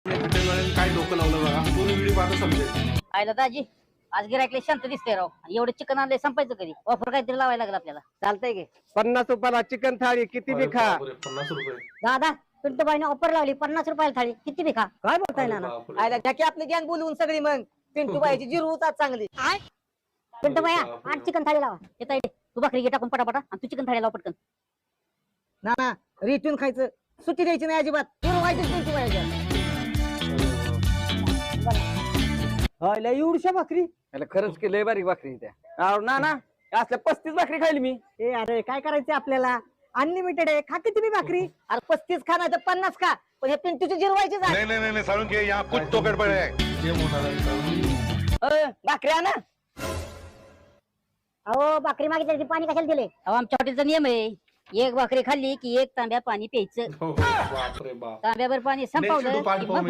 हॉटेलवाल्याने काय डोकं लावलं बघा, पूर्ण व्हिडिओ पाहता समजेल. आयला दाजी आज गिरायकले शांत दिसते राव. आणि एवढं चिकन आणलंय संपायचं कधी? ऑफर काहीतरी लावायला लागलं आपल्याला. चालतंय की 50 रुपयाला चिकन थाळी किती बी खा. 50 रुपये. दादा पिंटूबाईने ऑफर लावली 50 रुपयाला थाळी. किती बी खा. काय बोलताय ना बापरे. आयला घ्या की आपली गॅंग बोलवून सगळी मग पिंटूबाईची जिरू उतार चांगली. पिंटूबाई बापरे. आठ चिकन थाळी लावा. येता येते तू भाकरी घे टाकून पटापटा आणि तू चिकन थाळी लावा पटकन. ना रिटून खायचं, सुट्टी द्यायची नाही अजिबात. जिरू व्हायची पिंटूबाईच्या. लय एवढ्या भाकरी याला खरंच की लय बारीक भाकरी त्या ना असल्या 35 भाकरी खायली मी. ए अरे काय करायचं आपल्याला? अनलिमिटेड आहे, खा किती बी भाकरी. अरे 35 खा नाही तर 50 खा, पण हे पिंटूची जिरू व्हायची नहीं नहीं नहीं सारुण के यहाँ कुछ तो गड़बड़ है. गेम होणार आहे. भाकरी आणा. अहो भाकरी मागितली ती पाणी कशाला दिले? अहो आमच्या हॉटेलचा नियम आहे एक भाकरी खाल्ली की एक तांब्या पाणी प्यायचं. हो, बापरे बाप. तांब्यावर पाणी Next to संपवलं पाठ की पाहू मग